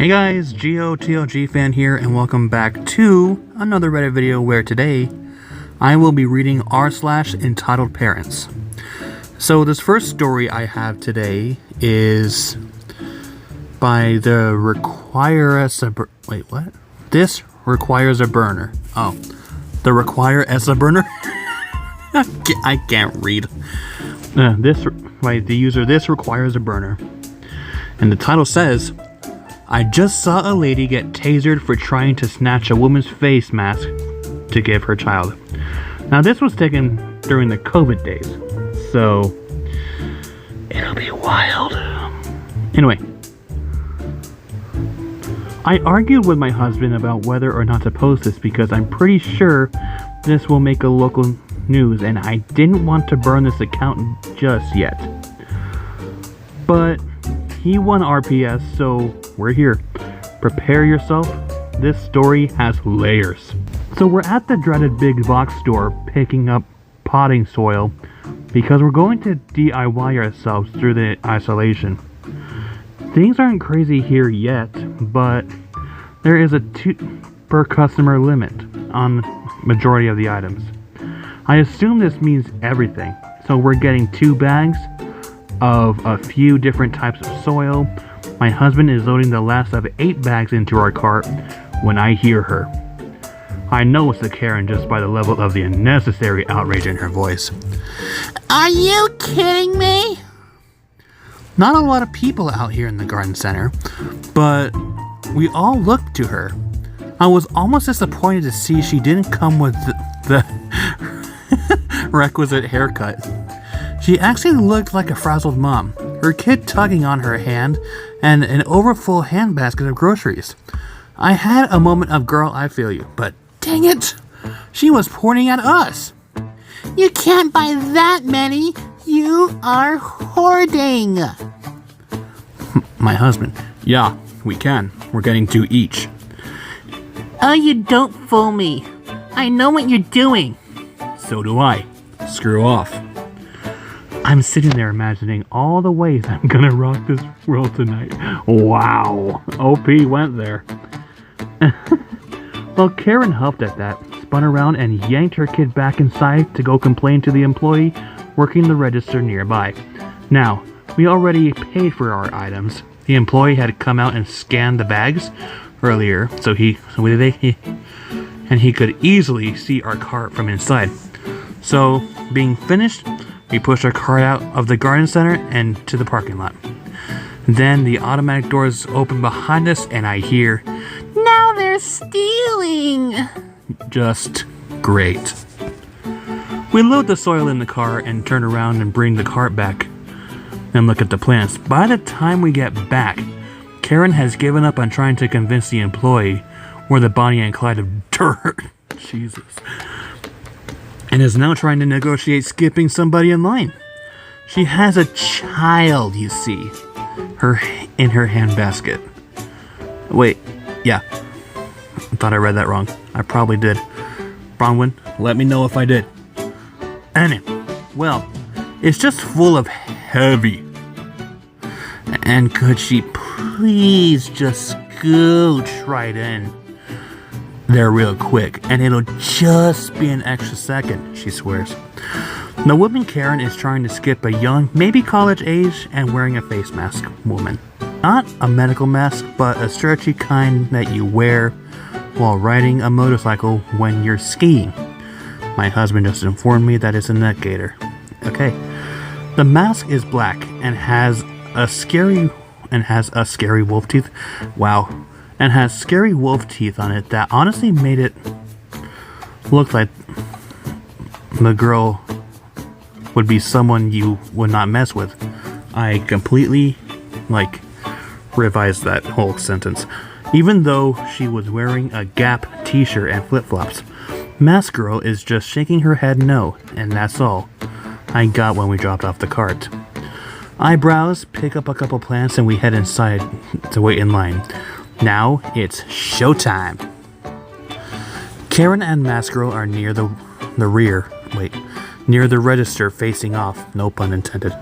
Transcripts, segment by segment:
Hey guys, GOTLG fan here, and welcome back to another Reddit video where today I will be reading r/EntitledParents. So this first story I have today is by the This requires a burner. Oh, the require as a burner? I can't read. This requires a burner. And the title says, I just saw a lady get tasered for trying to snatch a woman's face mask to give her child. Now this was taken during the COVID days, so it'll be wild. Anyway, I argued with my husband about whether or not to post this because I'm pretty sure this will make a local news and I didn't want to burn this account just yet. But he won RPS, so we're here. Prepare yourself. This story has layers. So we're at the dreaded big box store picking up potting soil because we're going to DIY ourselves through the isolation. Things aren't crazy here yet, but there is a 2 per customer limit on majority of the items. I assume this means everything. So we're getting 2 bags of a few different types of soil. My husband is loading the last of 8 bags into our cart when I hear her. I know it's a Karen just by the level of the unnecessary outrage in her voice. Are you kidding me? Not a lot of people out here in the garden center, but we all looked to her. I was almost disappointed to see she didn't come with the requisite haircut. She actually looked like a frazzled mom, her kid tugging on her hand, and an overfull handbasket of groceries. I had a moment of girl, I feel you, but dang it, she was pointing at us. You can't buy that many, you are hoarding. My husband, yeah, we can, we're getting 2 each. Oh, you don't fool me, I know what you're doing. So do I, screw off. I'm sitting there imagining all the ways I'm gonna rock this world tonight. Wow, OP went there. Well, Karen helped at that, spun around and yanked her kid back inside to go complain to the employee working the register nearby. Now, we already paid for our items. The employee had come out and scanned the bags earlier, so he could easily see our cart from inside. So, being finished, we pushed our cart out of the garden center and to the parking lot. Then the automatic doors open behind us and I hear, now they're stealing! Just great. We load the soil in the car and turn around and bring the cart back and look at the plants. By the time we get back, Karen has given up on trying to convince the employee we're the Bonnie and Clyde of dirt. Jesus. And is now trying to negotiate skipping somebody in line. She has a child, you see, in her handbasket. Wait, yeah, I thought I read that wrong. I probably did. Bronwyn, let me know if I did. And well, it's just full of heavy. And could she please just scooch right in there real quick, and it'll just be an extra second, she swears. The woman Karen is trying to skip a young, maybe college age, and wearing a face mask woman. Not a medical mask, but a stretchy kind that you wear while riding a motorcycle when you're skiing. My husband just informed me that it's a neck gaiter. Okay. The mask is black and has scary wolf teeth. Wow. And has scary wolf teeth on it that honestly made it look like the girl would be someone you would not mess with. I completely, revised that whole sentence. Even though she was wearing a Gap t-shirt and flip-flops. Mask Girl is just shaking her head no, and that's all I got when we dropped off the cart. I browse, pick up a couple plants, and we head inside to wait in line. Now it's showtime. Karen and Mask Girl are near the rear. Near the register facing off. No pun intended.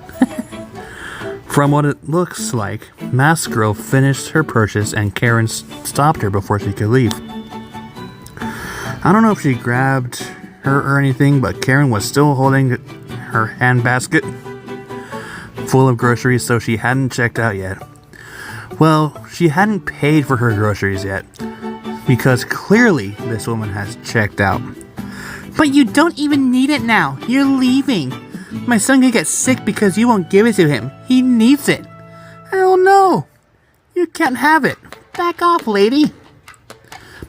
From what it looks like, Masked Girl finished her purchase and Karen stopped her before she could leave. I don't know if she grabbed her or anything, but Karen was still holding her handbasket full of groceries, so she hadn't checked out yet. Well, she hadn't paid for her groceries yet, because clearly this woman has checked out. But you don't even need it now. You're leaving. My son could get sick because you won't give it to him. He needs it. Hell no. You can't have it. Back off, lady.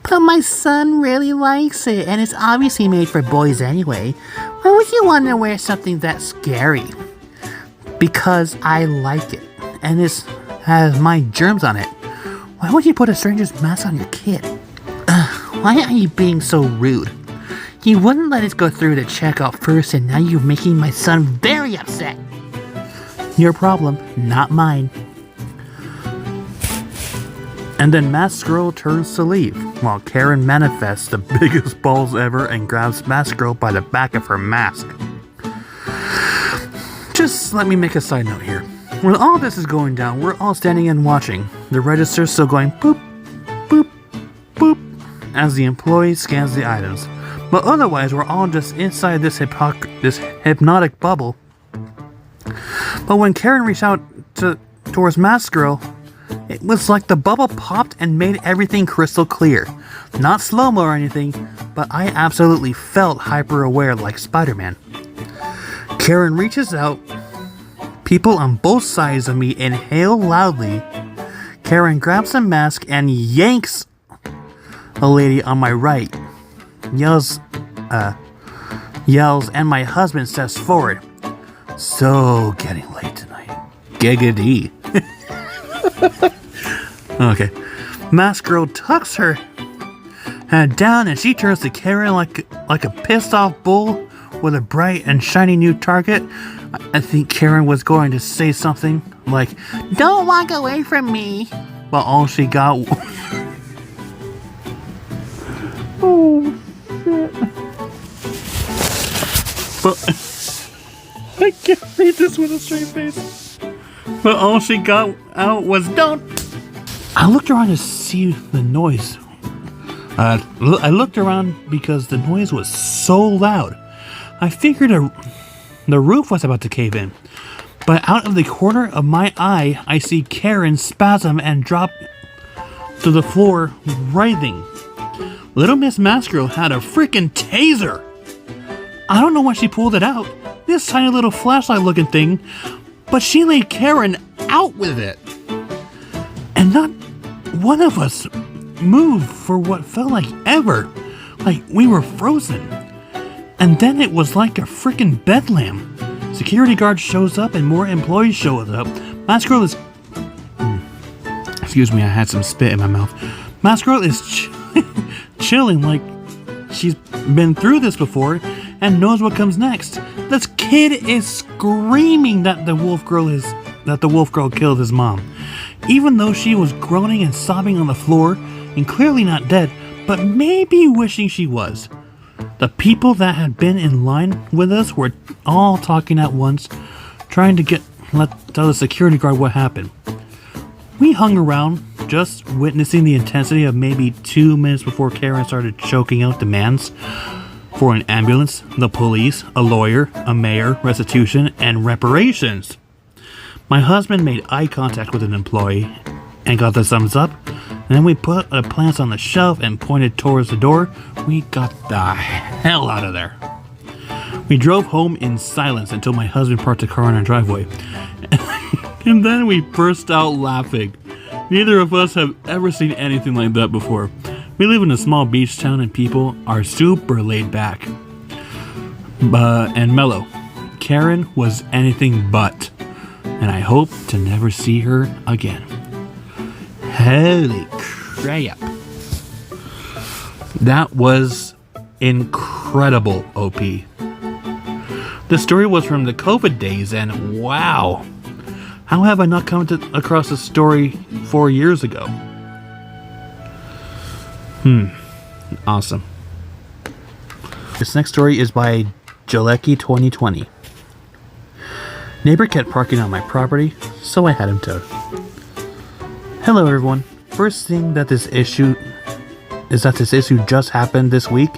But my son really likes it, and it's obviously made for boys anyway. Why would you want to wear something that scary? Because I like it, and it has my germs on it. Why would you put a stranger's mask on your kid? Why are you being so rude? You wouldn't let us go through the checkout first, and now you're making my son very upset. Your problem, not mine. And then Masked Girl turns to leave, while Karen manifests the biggest balls ever and grabs Masked Girl by the back of her mask. Just let me make a side note here. When all this is going down, we're all standing and watching. The register's still going boop, boop, boop, as the employee scans the items. But otherwise, we're all just inside this hypnotic bubble. But when Karen reached out towards Masked Girl, it was like the bubble popped and made everything crystal clear. Not slow-mo or anything, but I absolutely felt hyper-aware like Spider-Man. Karen reaches out. People on both sides of me inhale loudly. Karen grabs a mask and yanks a lady on my right. Yells, and my husband steps forward. So getting late tonight. Giggity. Okay. Masked Girl tucks her head down and she turns to Karen like a pissed off bull with a bright and shiny new target. I think Karen was going to say something like, "Don't walk away from me." But all she got oh shit. But I can't read this with a straight face. But all she got out was "don't." I looked around to see the noise. I looked around because the noise was so loud. I figured the roof was about to cave in. But out of the corner of my eye, I see Karen spasm and drop to the floor, writhing. Little Miss Masked Girl had a freaking taser. I don't know why she pulled it out. This tiny little flashlight looking thing. But she laid Karen out with it. And not one of us moved for what felt like ever. Like we were frozen. And then it was like a freaking bedlam. Security guard shows up and more employees show up. Masked Girl is... Excuse me, I had some spit in my mouth. Masked Girl is chilling like she's been through this before and knows what comes next. This kid is screaming that the wolf girl killed his mom. Even though she was groaning and sobbing on the floor and clearly not dead, but maybe wishing she was. The people that had been in line with us were all talking at once, trying to tell the security guard what happened. We hung around, just witnessing the intensity of maybe 2 minutes before Karen started choking out demands for an ambulance, the police, a lawyer, a mayor, restitution, and reparations. My husband made eye contact with an employee and got the thumbs up. And then we put our plants on the shelf and pointed towards the door. We got the hell out of there. We drove home in silence until my husband parked the car on our driveway. And then we burst out laughing. Neither of us have ever seen anything like that before. We live in a small beach town and people are super laid back. And mellow. Karen was anything but. And I hope to never see her again. Holy crap. That was incredible, OP. The story was from the COVID days, and wow. How have I not come across this story 4 years ago? Awesome. This next story is by Jalecki 2020. Neighbor kept parking on my property, so I had him towed. Hello everyone. First thing that this issue just happened this week,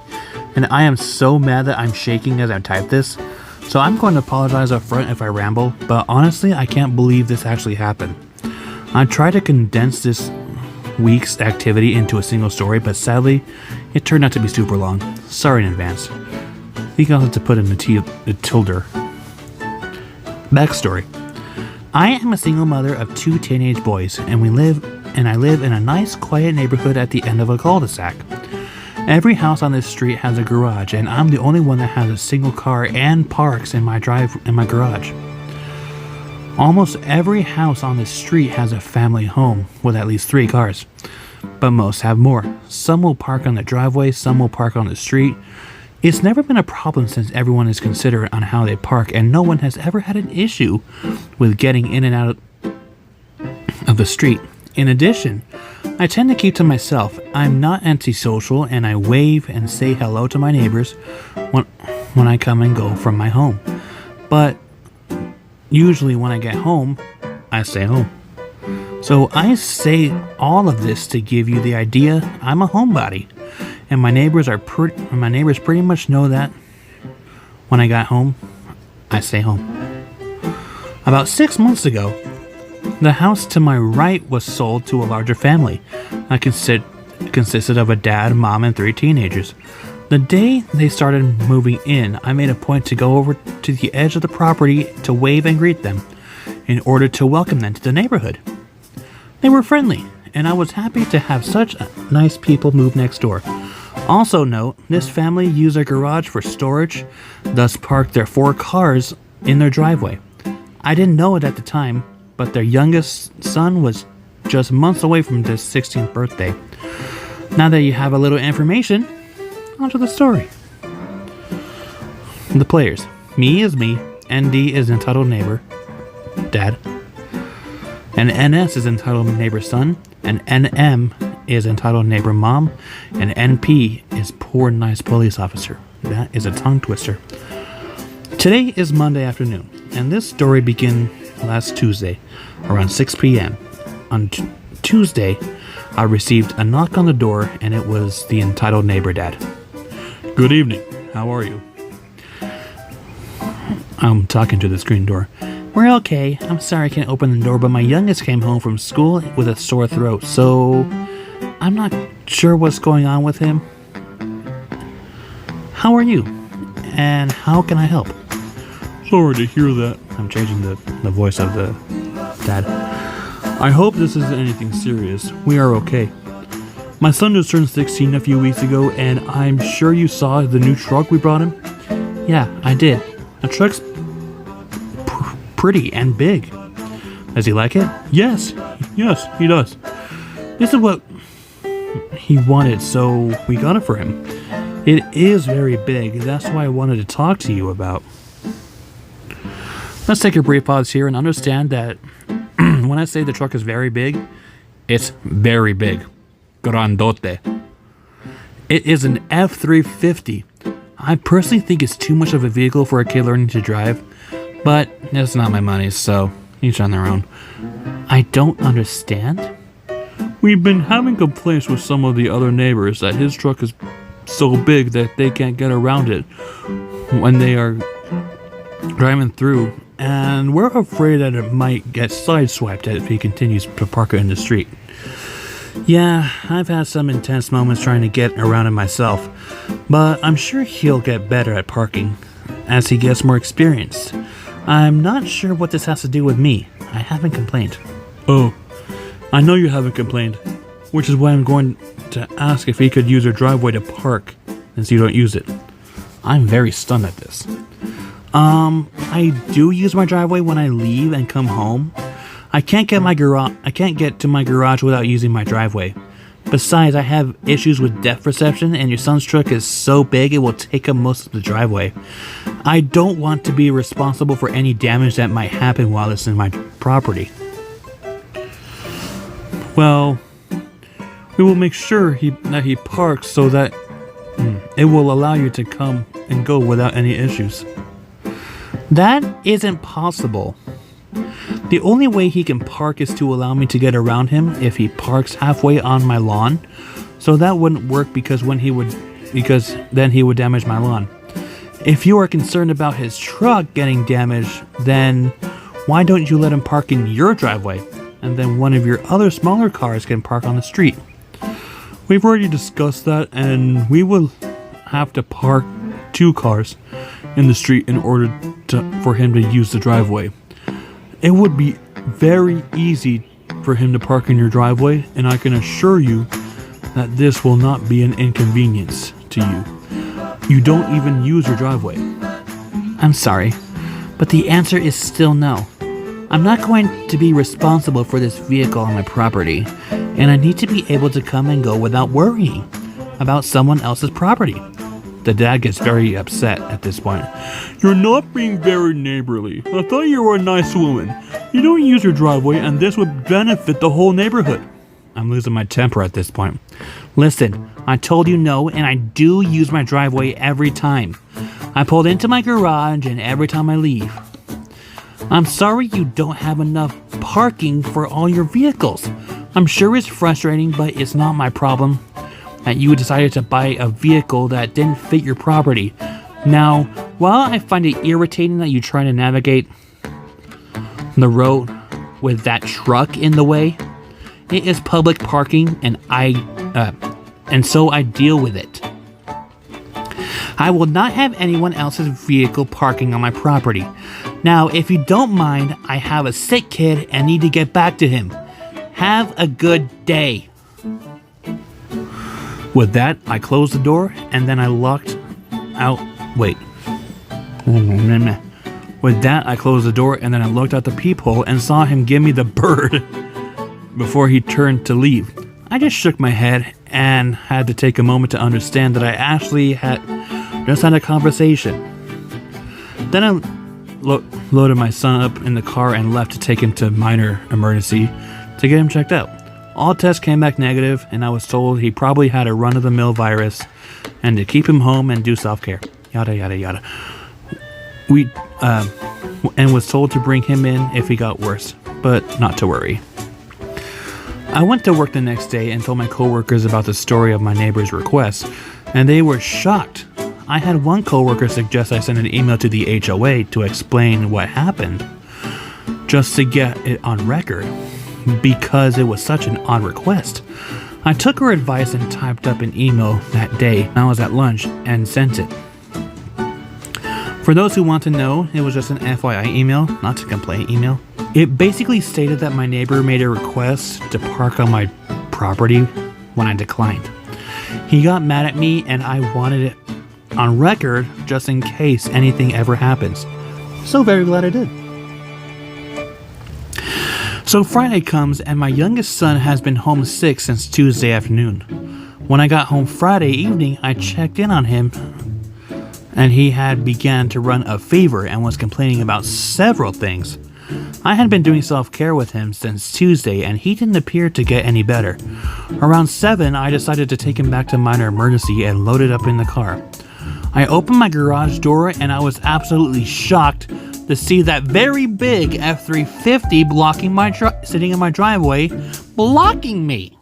and I am so mad that I'm shaking as I type this. So I'm going to apologize up front if I ramble, but honestly I can't believe this actually happened. I tried to condense this week's activity into a single story, but sadly it turned out to be super long. Sorry in advance. I think I'll have to put in a tilde. Backstory. I am a single mother of 2 teenage boys, and I live in a nice quiet neighborhood at the end of a cul-de-sac. Every house on this street has a garage, and I'm the only one that has a single car and parks in my garage. Almost every house on this street has a family home with at least 3 cars, but most have more. Some will park on the driveway, some will park on the street. It's never been a problem since everyone is considerate on how they park, and no one has ever had an issue with getting in and out of the street. In addition, I tend to keep to myself. I'm not antisocial, and I wave and say hello to my neighbors when I come and go from my home. But usually when I get home, I stay home. So I say all of this to give you the idea I'm a homebody. And my neighbors pretty much know that when I got home, I stay home. About 6 months ago, the house to my right was sold to a larger family. I consisted of a dad, mom, and 3 teenagers. The day they started moving in, I made a point to go over to the edge of the property to wave and greet them in order to welcome them to the neighborhood. They were friendly, and I was happy to have such nice people move next door. Also note, this family used their garage for storage, thus parked their 4 cars in their driveway. I didn't know it at the time, but their youngest son was just months away from his 16th birthday. Now that you have a little information, onto the story. The players. Me is me, ND is entitled neighbor, dad, and NS is entitled neighbor son, and NM is entitled neighbor mom, and NP is poor nice police officer. That is a tongue twister. Today is Monday afternoon, and this story began last Tuesday around 6 p.m. On Tuesday, I received a knock on the door, and it was the entitled neighbor dad. Good evening. How are you? I'm talking to the screen door. We're okay. I'm sorry I can't open the door, but my youngest came home from school with a sore throat, so I'm not sure what's going on with him. How are you? And how can I help? Sorry to hear that. I'm changing the voice of the dad. I hope this isn't anything serious. We are okay. My son just turned 16 a few weeks ago, and I'm sure you saw the new truck we brought him. Yeah, I did. The truck's pretty and big. Does he like it? Yes, he does. This is what he wanted, so we got it for him. It is very big. That's why I wanted to talk to you about. Let's take a brief pause here and understand that when I say the truck is very big, it's very big. Grandote. It is an F350. I personally think it's too much of a vehicle for a kid learning to drive, but it's not my money, so each on their own. I don't understand. We've been having complaints with some of the other neighbors that his truck is so big that they can't get around it when they are driving through, and we're afraid that it might get sideswiped if he continues to park it in the street. Yeah, I've had some intense moments trying to get around it myself, but I'm sure he'll get better at parking as he gets more experience. I'm not sure what this has to do with me. I haven't complained. Oh, I know you haven't complained, which is why I'm going to ask if he could use your driveway to park since you don't use it. I'm very stunned at this. I do use my driveway when I leave and come home. I can't get to my garage without using my driveway. Besides, I have issues with depth perception, and your son's truck is so big it will take up most of the driveway. I don't want to be responsible for any damage that might happen while it's in my property. Well, we will make sure that he parks so that it will allow you to come and go without any issues. That isn't possible. The only way he can park is to allow me to get around him if he parks halfway on my lawn. So that wouldn't work because then he would damage my lawn. If you are concerned about his truck getting damaged, then why don't you let him park in your driveway? And then one of your other smaller cars can park on the street. We've already discussed that, and we will have to park 2 cars in the street in order for him to use the driveway. It would be very easy for him to park in your driveway, and I can assure you that this will not be an inconvenience to you. You don't even use your driveway. I'm sorry, but the answer is still no. I'm not going to be responsible for this vehicle on my property, and I need to be able to come and go without worrying about someone else's property. The dad gets very upset at this point. You're not being very neighborly. I thought you were a nice woman. You don't use your driveway, and this would benefit the whole neighborhood. I'm losing my temper at this point. Listen, I told you no, and I do use my driveway every time. I pulled into my garage and every time I leave. I'm sorry you don't have enough parking for all your vehicles. I'm sure it's frustrating, but it's not my problem that you decided to buy a vehicle that didn't fit your property. Now, while I find it irritating that you try to navigate the road with that truck in the way, it is public parking, and so I deal with it. I will not have anyone else's vehicle parking on my property. Now, if you don't mind, I have a sick kid and need to get back to him. Have a good day. With that, I closed the door and then I locked out. Wait. With that, I closed the door and then I looked out the peephole and saw him give me the bird before he turned to leave. I just shook my head and had to take a moment to understand that I actually had just had a conversation. Then I loaded my son up in the car and left to take him to minor emergency to get him checked out. All tests came back negative, and I was told he probably had a run-of-the-mill virus and to keep him home and do self-care. Yada, yada, yada. And was told to bring him in if he got worse, but not to worry. I went to work the next day and told my coworkers about the story of my neighbor's request, and they were shocked. I had one coworker suggest I send an email to the HOA to explain what happened, just to get it on record, because it was such an odd request. I took her advice and typed up an email that day. I was at lunch and sent it. For those who want to know, it was just an FYI email, not a complaint email. It basically stated that my neighbor made a request to park on my property when I declined. He got mad at me and I wanted it on record just in case anything ever happens. So very glad I did. So Friday comes and my youngest son has been home sick since Tuesday afternoon. When I got home Friday evening, I checked in on him and he had began to run a fever and was complaining about several things. I had been doing self-care with him since Tuesday and he didn't appear to get any better. Around 7, I decided to take him back to minor emergency and load it up in the car. I opened my garage door and I was absolutely shocked to see that very big F350 blocking sitting in my driveway, blocking me.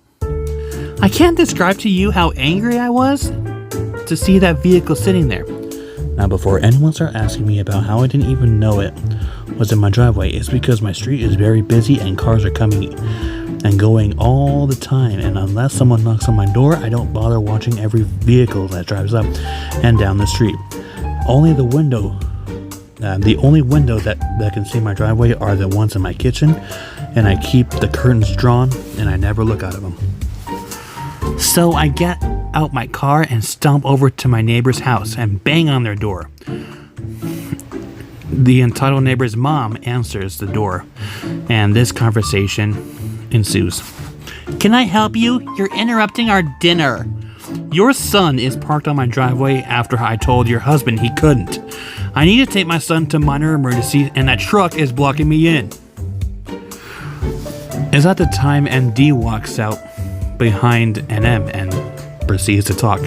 I can't describe to you how angry I was to see that vehicle sitting there. Now, before anyone starts asking me about how I didn't even know it was in my driveway, it's because my street is very busy and cars are coming and going all the time, and unless someone knocks on my door, I don't bother watching every vehicle that drives up and down the street. The only window that can see my driveway are the ones in my kitchen, and I keep the curtains drawn and I never look out of them. So I get out my car and stomp over to my neighbor's house and bang on their door. The entitled neighbor's mom answers the door, and this conversation ensues. Can I help you? You're interrupting our dinner. Your son is parked on my driveway after I told your husband he couldn't. I need to take my son to minor emergency and that truck is blocking me in. It's at the time MD walks out behind NM and proceeds to talk.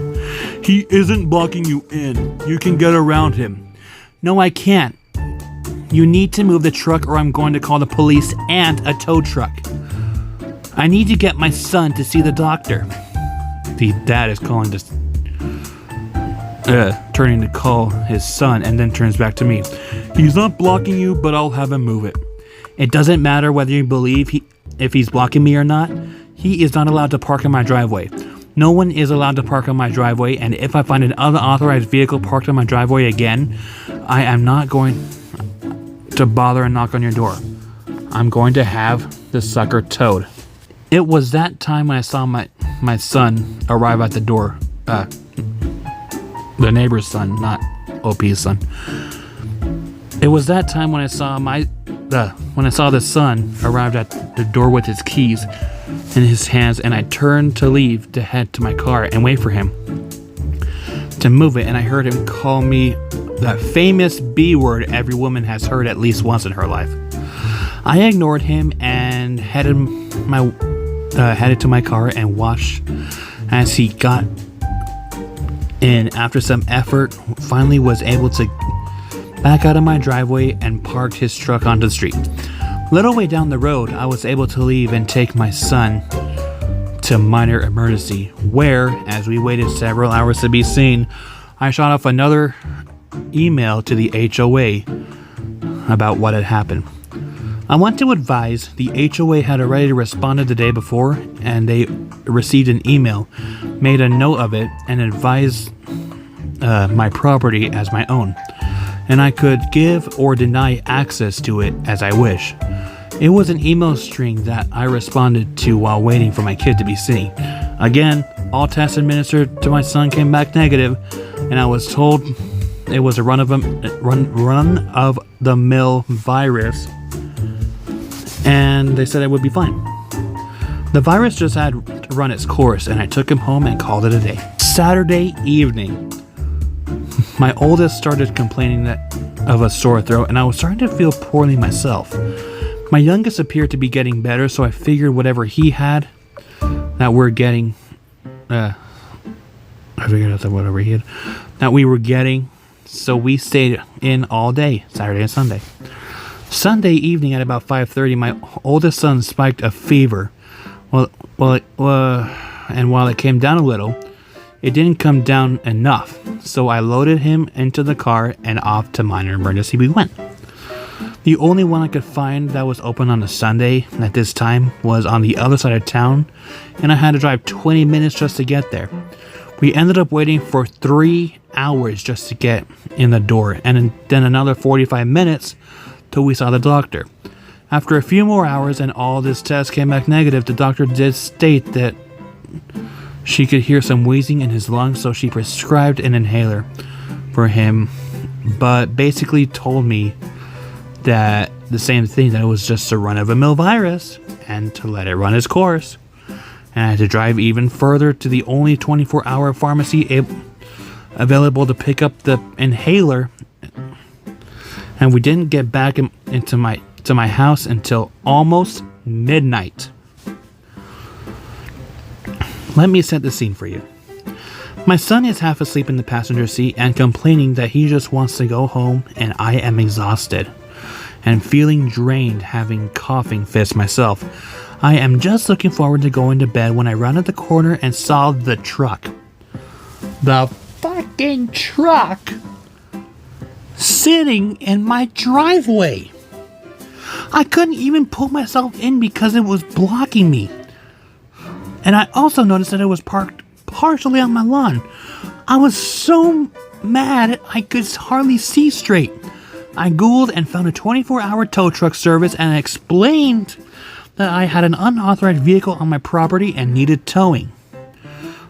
He isn't blocking you in. You can get around him. No, I can't. You need to move the truck or I'm going to call the police and a tow truck. I need to get my son to see the doctor. The dad is calling this, turning to call his son and then turns back to me. He's not blocking you, but I'll have him move it. It doesn't matter whether you believe if he's blocking me or not. He is not allowed to park in my driveway. No one is allowed to park on my driveway, and if I find an unauthorized vehicle parked on my driveway again, I am not going to bother and knock on your door. I'm going to have the sucker towed. It was that time when I saw my son arrive at the door. The neighbor's son, not OP's son. It was that time when I saw the son arrived at the door with his keys in his hands, and I turned to leave to head to my car and wait for him to move it, and I heard him call me that famous B word every woman has heard at least once in her life. I ignored him and headed to my car and watched as he got in. After some effort, finally was able to back out of my driveway and parked his truck onto the street. Little way down the road, I was able to leave and take my son to minor emergency, where, as we waited several hours to be seen, I shot off another email to the HOA about what had happened. I want to advise the HOA had already responded the day before, and they received an email, made a note of it, and advised my property as my own, and I could give or deny access to it as I wish. It was an email string that I responded to while waiting for my kid to be seen. Again, all tests administered to my son came back negative, and I was told it was a run of the mill virus, and they said it would be fine. The virus just had to run its course, and I took him home and called it a day. Saturday evening, my oldest started complaining of a sore throat, and I was starting to feel poorly myself. My youngest appeared to be getting better, so I figured whatever he had, that we were getting, so we stayed in all day, Saturday and Sunday. Sunday evening at about 5:30, my oldest son spiked a fever. And while it came down a little, it didn't come down enough, so I loaded him into the car and off to minor emergency we went. The only one I could find that was open on a Sunday at this time was on the other side of town, and I had to drive 20 minutes just to get there. We ended up waiting for 3 hours just to get in the door, and then another 45 minutes till we saw the doctor. After a few more hours and all this test came back negative, the doctor did state that she could hear some wheezing in his lungs, so she prescribed an inhaler for him, but basically told me that the same thing, that it was just a run-of-the-mill virus and to let it run its course. And I had to drive even further to the only 24-hour pharmacy available to pick up the inhaler, and we didn't get back into my house until almost midnight. Let me set the scene for you. My son is half asleep in the passenger seat and complaining that he just wants to go home, and I am exhausted and feeling drained, having coughing fits myself. I am just looking forward to going to bed when I rounded the corner and saw the truck. The fucking truck sitting in my driveway. I couldn't even pull myself in because it was blocking me. And I also noticed that it was parked partially on my lawn. I was so mad I could hardly see straight. I Googled and found a 24-hour tow truck service and explained that I had an unauthorized vehicle on my property and needed towing.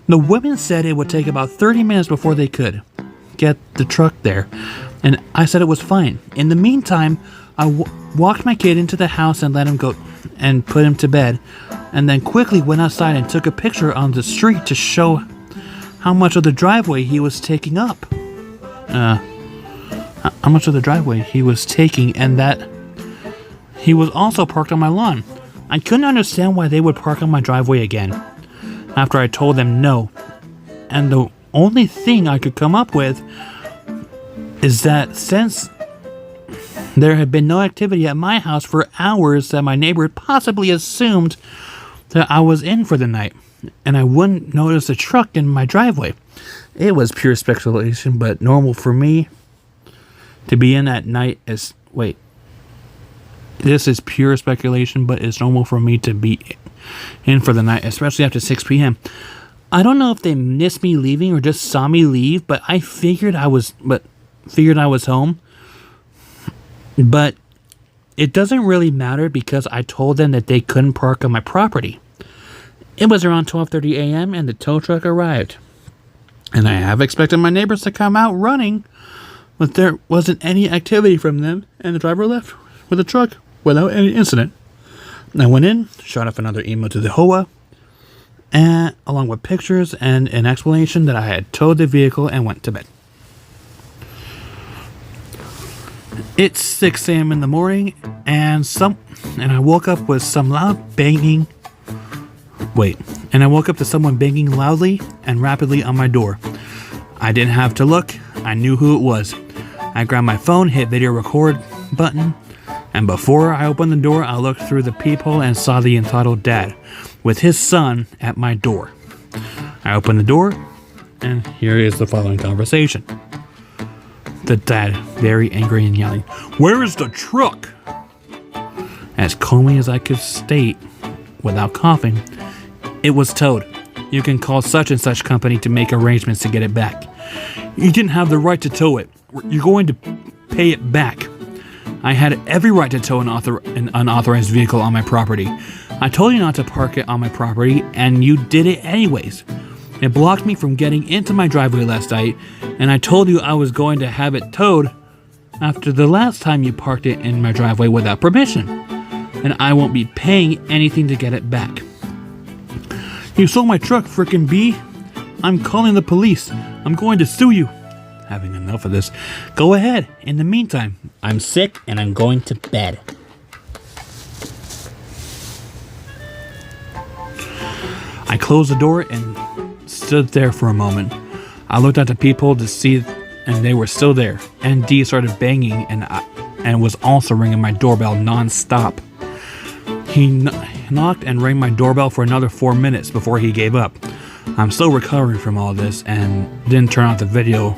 The women said it would take about 30 minutes before they could get the truck there, and I said it was fine. In the meantime, I walked my kid into the house and let him go and put him to bed, and then quickly went outside and took a picture on the street to show how much of the driveway he was taking up. How much of the driveway he was taking, and that he was also parked on my lawn. I couldn't understand why they would park on my driveway again after I told them no, and the only thing I could come up with is that since There had been no activity at my house for hours that my neighbor had possibly assumed that I was in for the night, and I wouldn't notice a truck in my driveway. It was pure speculation, but normal for me to be in at night is... Wait. This is pure speculation, but it's normal for me to be in for the night, especially after 6 p.m. I don't know if they missed me leaving or just saw me leave, but I figured I was home. But it doesn't really matter because I told them that they couldn't park on my property. It was around 12:30 a.m. and the tow truck arrived. And I have expected my neighbors to come out running, but there wasn't any activity from them, and the driver left with the truck without any incident. I went in, shot off another email to the HOA, and along with pictures and an explanation that I had towed the vehicle, and went to bed. It's 6 a.m. in the morning, and I woke up with some loud banging. And I woke up to someone banging loudly and rapidly on my door. I didn't have to look. I knew who it was. I grabbed my phone, hit video record button, and before I opened the door, I looked through the peephole and saw the entitled dad with his son at my door. I opened the door, and here is the following conversation. The dad, very angry and yelling, "Where is the truck?" As calmly as I could state, without coughing, "It was towed. You can call such and such company to make arrangements to get it back. You didn't have the right to tow it. You're going to pay it back. I had every right to tow an unauthorized vehicle on my property. I told you not to park it on my property, and you did it anyways. It blocked me from getting into my driveway last night, and I told you I was going to have it towed after the last time you parked it in my driveway without permission, and I won't be paying anything to get it back. You sold my truck, frickin' B. I'm calling the police. I'm going to sue you." Having enough of this, "Go ahead. In the meantime, I'm sick and I'm going to bed." I closed the door and stood there for a moment. I looked at the people to see, and they were still there. And D started banging and was also ringing my doorbell non-stop. He knocked and rang my doorbell for another 4 minutes before he gave up. I'm still recovering from all this and didn't turn off the video.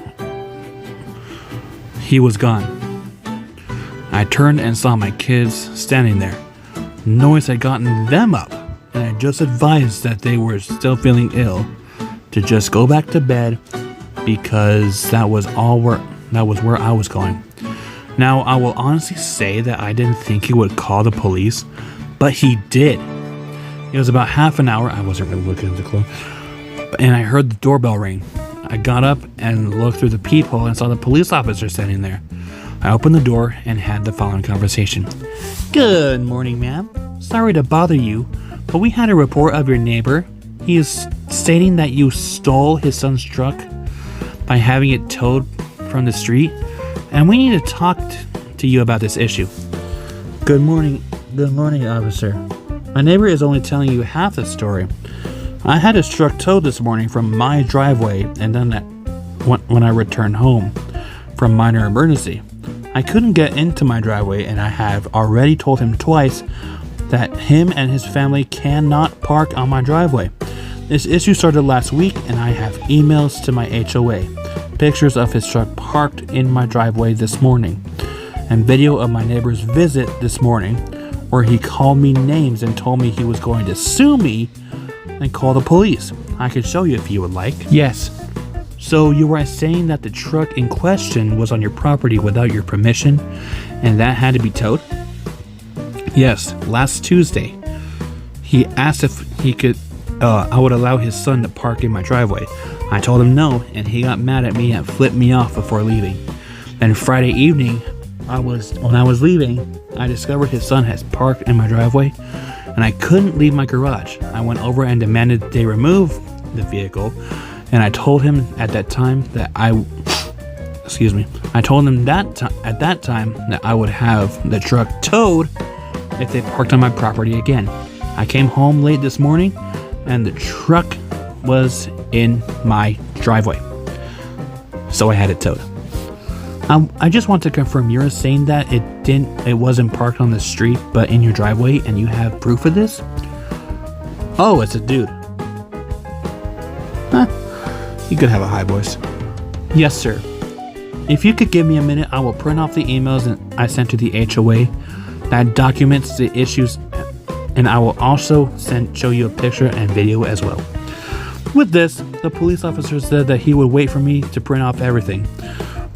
He was gone. I turned and saw my kids standing there. Noise had gotten them up, and I just advised that they were still feeling ill to just go back to bed because that was where I was going. Now, I will honestly say that I didn't think he would call the police, but he did. It was about half an hour. I wasn't really looking at the clock, and I heard the doorbell ring. I got up and looked through the peephole and saw the police officer standing there. I opened the door and had the following conversation. "Good morning, ma'am. Sorry to bother you, but we had a report of your neighbor. He is stating that you stole his son's truck by having it towed from the street, and we need to talk to you about this issue." Good morning, officer. My neighbor is only telling you half the story. I had his truck towed this morning from my driveway, and then when I returned home from minor emergency, I couldn't get into my driveway, and I have already told him twice that him and his family cannot park on my driveway. This issue started last week, and I have emails to my HOA, pictures of his truck parked in my driveway this morning, and video of my neighbor's visit this morning where he called me names and told me he was going to sue me and call the police. I could show you if you would like. Yes. So you were saying that the truck in question was on your property without your permission, and that had to be towed? Yes, last Tuesday. He asked if I would allow his son to park in my driveway. I told him no, and he got mad at me and flipped me off before leaving. Then Friday evening, when I was leaving, I discovered his son has parked in my driveway, and I couldn't leave my garage. I went over and demanded they remove the vehicle, and I told him at that time that I at that time that I would have the truck towed if they parked on my property again. I came home late this morning, and the truck was in my driveway, so I had it towed. I just want to confirm, you're saying that it wasn't parked on the street, but in your driveway, and you have proof of this? Oh, it's a dude. Huh. You could have a high voice. Yes, sir. If you could give me a minute, I will print off the emails that I sent to the HOA that documents the issues, and I will also show you a picture and video as well. With this, the police officer said that he would wait for me to print off everything.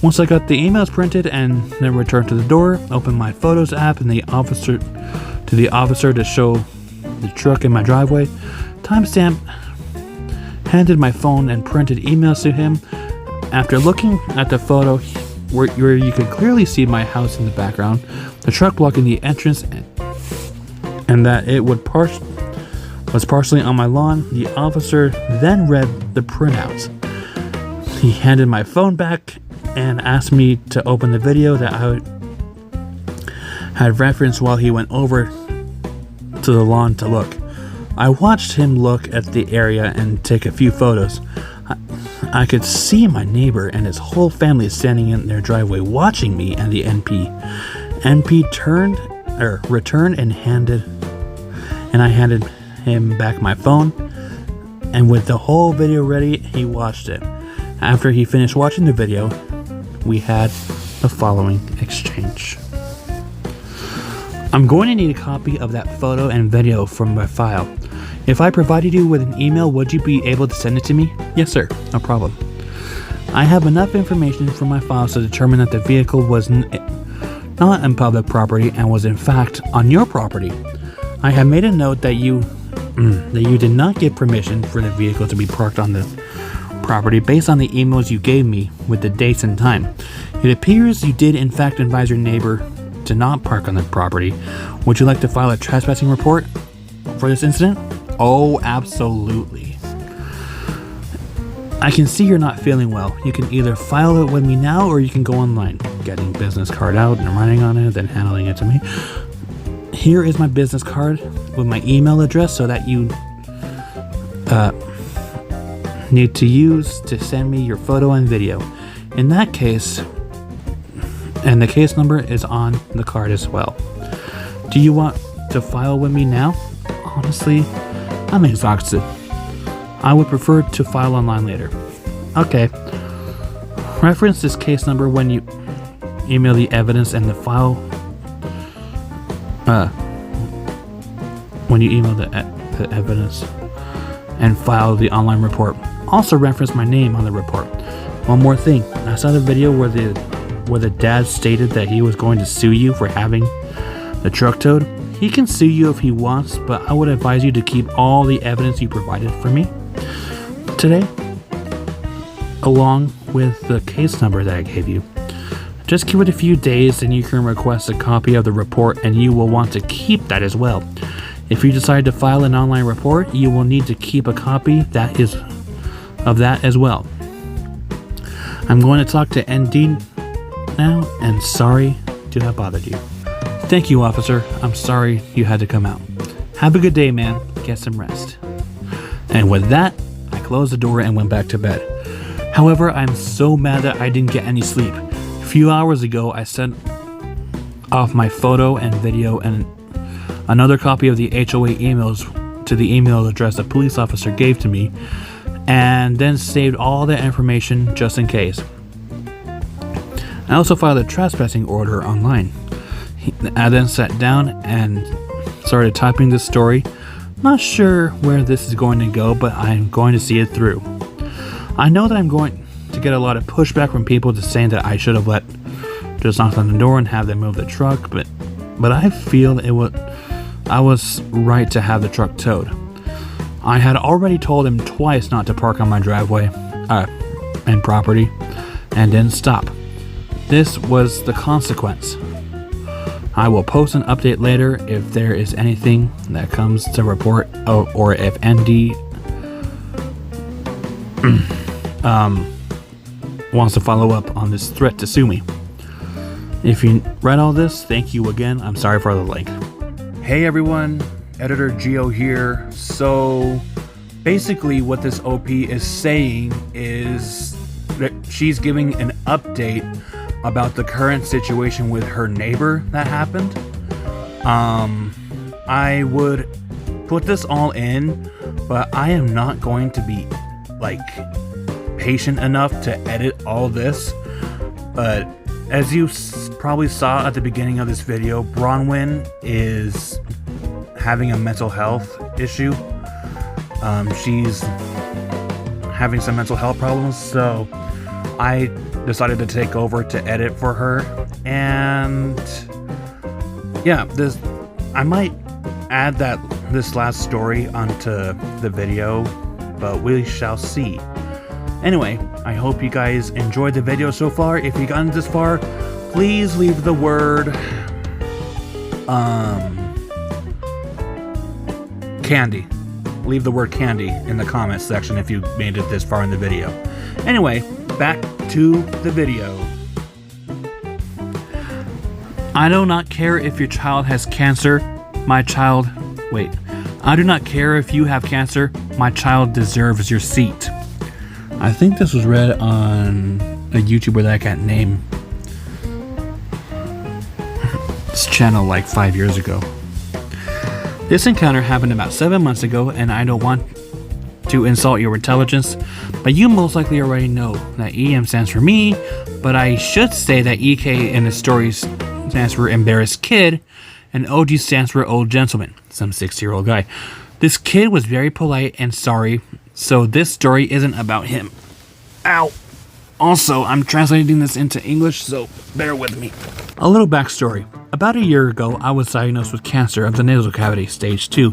Once I got the emails printed and then returned to the door, opened my Photos app and the officer to show the truck in my driveway, timestamp, handed my phone and printed emails to him. After looking at the photo where you could clearly see my house in the background, the truck blocking the entrance, and that it was partially on my lawn, the officer then read the printouts. He handed my phone back and asked me to open the video that I had referenced while he went over to the lawn to look. I watched him look at the area and take a few photos. I could see my neighbor and his whole family standing in their driveway watching me and the NP. NP returned and I handed him back my phone, and with the whole video ready, he watched it. After he finished watching the video, we had the following exchange. I'm going to need a copy of that photo and video from my file. If I provided you with an email, would you be able to send it to me? Yes, sir. No problem. I have enough information from my files to determine that the vehicle was not on public property and was in fact on your property. I have made a note that you did not give permission for the vehicle to be parked on the property based on the emails you gave me with the dates and time. It appears you did in fact advise your neighbor to not park on the property. Would you like to file a trespassing report for this incident? Oh, absolutely. I can see you're not feeling well. You can either file it with me now or you can go online, getting business card out and writing on it, then handling it to me. Here is my business card with my email address so that you need to use to send me your photo and video. In that case, and the case number is on the card as well. Do you want to file with me now? Honestly, I'm exhausted. I would prefer to file online later. Okay. Reference this case number when you email the evidence and the file. When you email the evidence and file the online report. Also reference my name on the report. One more thing. I saw the video where the dad stated that he was going to sue you for having the truck towed. He can sue you if he wants, but I would advise you to keep all the evidence you provided for me today, along with the case number that I gave you. Just give it a few days and you can request a copy of the report, and you will want to keep that as well. If you decide to file an online report, you will need to keep a copy of that as well. I'm going to talk to ND now, and sorry to have bothered you. Thank you, officer. I'm sorry you had to come out. Have a good day, man. Get some rest. And with that, I closed the door and went back to bed. However, I'm so mad that I didn't get any sleep. A few hours ago, I sent off my photo and video and another copy of the HOA emails to the email address the police officer gave to me, and then saved all that information just in case. I also filed a trespassing order online. I then sat down and started typing this story. Not sure where this is going to go, but I'm going to see it through. I know that I'm going to get a lot of pushback from people just saying that I should have just knocked on the door and have them move the truck, but I feel I was right to have the truck towed. I had already told him twice not to park on my driveway and property, and didn't stop. This was the consequence. I will post an update later if there is anything that comes to report, or if ND wants to follow up on this threat to sue me. If you read all this, thank you again. I'm sorry for the link. Hey everyone, Editor Geo here. So basically what this OP is saying is that she's giving an update about the current situation with her neighbor that happened. I would put this all in, but I am not going to be like patient enough to edit all this. But as you probably saw at the beginning of this video, Bronwyn is having a mental health issue. She's having some mental health problems, so I decided to take over to edit for her. And yeah, I might add this last story onto the video, but we shall see. Anyway, I hope you guys enjoyed the video so far. If you've gotten this far, please leave the word candy. Leave the word candy in the comments section if you made it this far in the video. Anyway, back to the video. I do not care if your child has cancer. I do not care if you have cancer. My child deserves your seat. I think this was read on a YouTuber that I can't name. This channel like 5 years ago. This encounter happened about 7 months ago, and I don't want to insult your intelligence, but you most likely already know that EM stands for me, but I should say that EK in the story stands for embarrassed kid, and OG stands for old gentleman, some 60-year-old guy. This kid was very polite and sorry, so this story isn't about him. Ow! Also, I'm translating this into English, so bear with me. A little backstory. About a year ago, I was diagnosed with cancer of the nasal cavity, stage 2.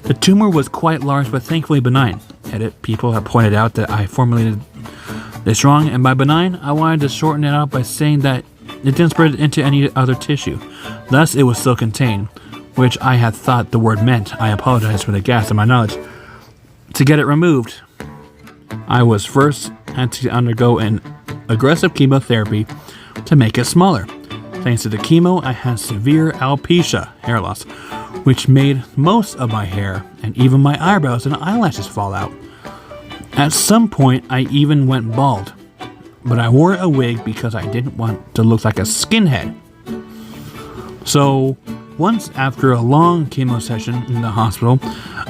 The tumor was quite large, but thankfully benign. Edit, people have pointed out that I formulated this wrong, and by benign, I wanted to shorten it out by saying that it didn't spread into any other tissue. Thus, it was still contained, which I had thought the word meant. I apologize for the gas in my knowledge. To get it removed, I was first had to undergo an aggressive chemotherapy to make it smaller. Thanks to the chemo, I had severe alopecia, hair loss, which made most of my hair and even my eyebrows and eyelashes fall out. At some point, I even went bald, but I wore a wig because I didn't want to look like a skinhead. So, once after a long chemo session in the hospital,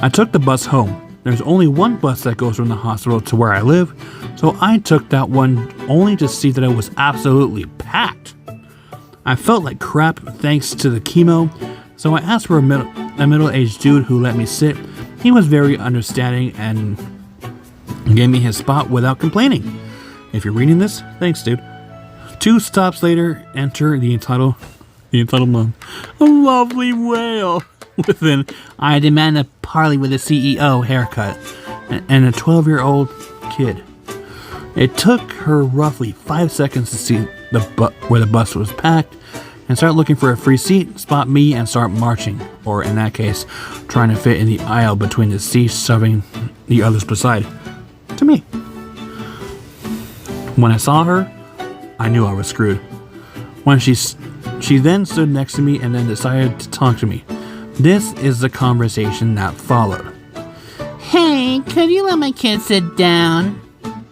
I took the bus home. There's only one bus that goes from the hospital to where I live, so I took that one only to see that it was absolutely packed. I felt like crap thanks to the chemo, so I asked for a middle-aged dude who let me sit. He was very understanding and gave me his spot without complaining. If you're reading this, thanks dude. 2 stops later, enter the entitled mom. A lovely whale with an I demand a parley with the CEO haircut and a 12-year-old kid. It took her roughly 5 seconds to see where the bus was packed and start looking for a free seat, spot me, and start marching, or in that case, trying to fit in the aisle between the seats, shoving the others beside. To me. When I saw her, I knew I was screwed. When she then stood next to me and then decided to talk to me. This is the conversation that followed. Hey, could you let my kid sit down?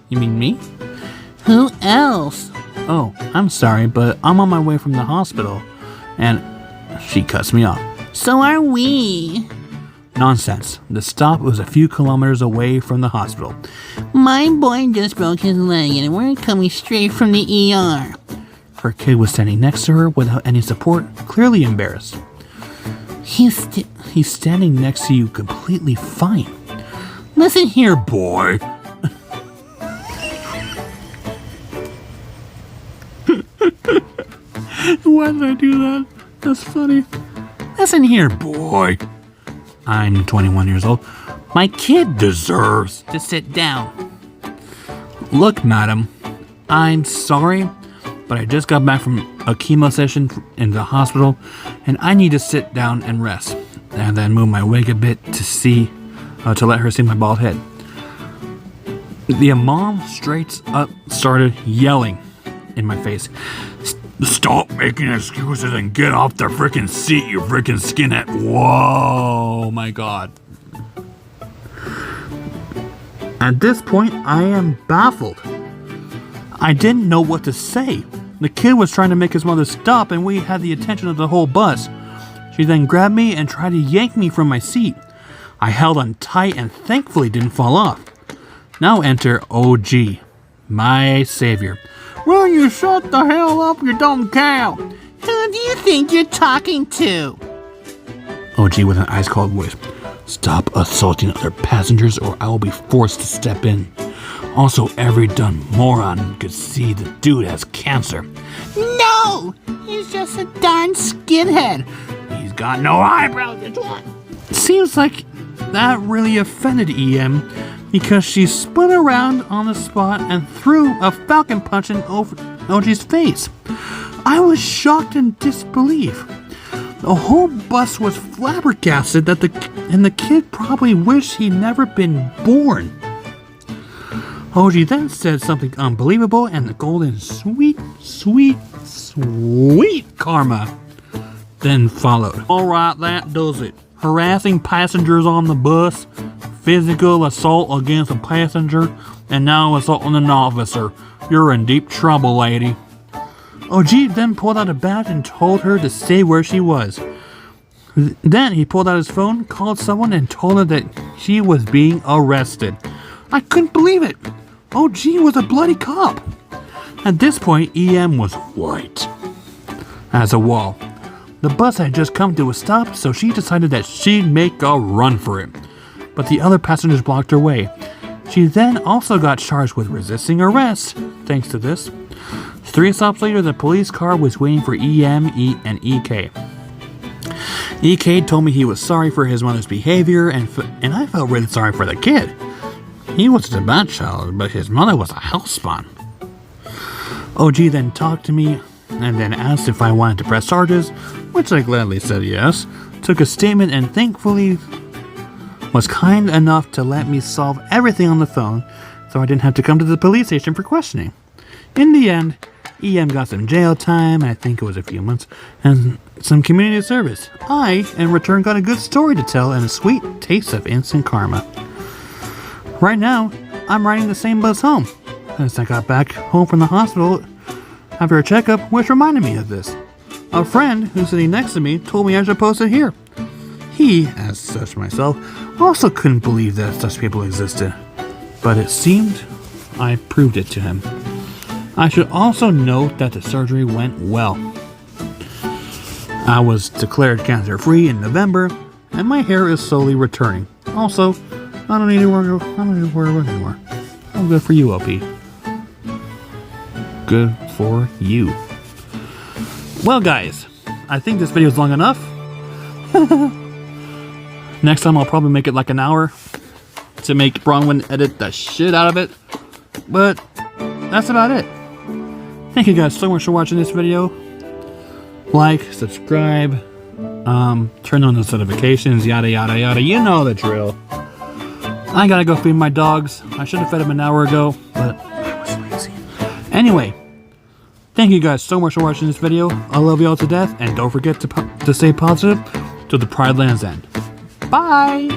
You mean me? Who else? Oh, I'm sorry, but I'm on my way from the hospital. And she cuts me off. So are we. Nonsense. The stop was a few kilometers away from the hospital. My boy just broke his leg and we're coming straight from the ER. Her kid was standing next to her without any support, clearly embarrassed. He's standing next to you completely fine. Listen here, boy. Why did I do that? That's funny. Listen here, boy. I'm 21 years old. My kid deserves to sit down. Look, madam, I'm sorry, but I just got back from a chemo session in the hospital, and I need to sit down and rest. And then move my wig a bit to let her see my bald head. The mom straight up started yelling in my face. Stop making excuses and get off the freaking seat, you freaking skinhead. Whoa, my God. At this point, I am baffled. I didn't know what to say. The kid was trying to make his mother stop, and we had the attention of the whole bus. She then grabbed me and tried to yank me from my seat. I held on tight and thankfully didn't fall off. Now enter OG, my savior. Will you shut the hell up, you dumb cow? Who do you think you're talking to? OG with an ice-cold voice. Stop assaulting other passengers or I will be forced to step in. Also, every dumb moron could see the dude has cancer. No! He's just a darn skinhead. He's got no eyebrows. Seems like that really offended EM because she spun around on the spot and threw a falcon punch in OG's face. I was shocked in disbelief. The whole bus was flabbergasted that the kid probably wished he'd never been born. OG then said something unbelievable and the golden sweet karma then followed. Alright, that does it. Harassing passengers on the bus, physical assault against a passenger, and now assaulting an officer. You're in deep trouble, lady. OG then pulled out a badge and told her to stay where she was. Then he pulled out his phone, called someone, and told her that she was being arrested. I couldn't believe it. OG was a bloody cop. At this point, EM was white as a wall. The bus had just come to a stop, so she decided that she'd make a run for it. But the other passengers blocked her way. She then also got charged with resisting arrest, thanks to this. 3 stops later, the police car was waiting for EM, and EK. EK told me he was sorry for his mother's behavior, and I felt really sorry for the kid. He wasn't a bad child, but his mother was a hellspawn. OG then talked to me and then asked if I wanted to press charges, which I gladly said yes, took a statement and thankfully was kind enough to let me solve everything on the phone so I didn't have to come to the police station for questioning. In the end, EM got some jail time, I think it was a few months, and some community service. I, in return, got a good story to tell and a sweet taste of instant karma. Right now, I'm riding the same bus home, as I got back home from the hospital after a checkup, which reminded me of this. A friend who's sitting next to me told me I should post it here. He, as such myself, also couldn't believe that such people existed, but it seemed I proved it to him. I should also note that the surgery went well. I was declared cancer-free in November, and my hair is slowly returning. Also, I don't need to wear it anymore. Oh, good for you, OP. Good for you. Well, guys, I think this video is long enough. Next time I'll probably make it like an hour to make Bronwyn edit the shit out of it. But that's about it. Thank you guys so much for watching this video. Like, subscribe, turn on the notifications, yada yada yada. You know the drill. I gotta go feed my dogs. I should have fed them an hour ago, but I was lazy. Anyway, thank you guys so much for watching this video. I love you all to death, and don't forget to stay positive till the Pride Lands end. Bye!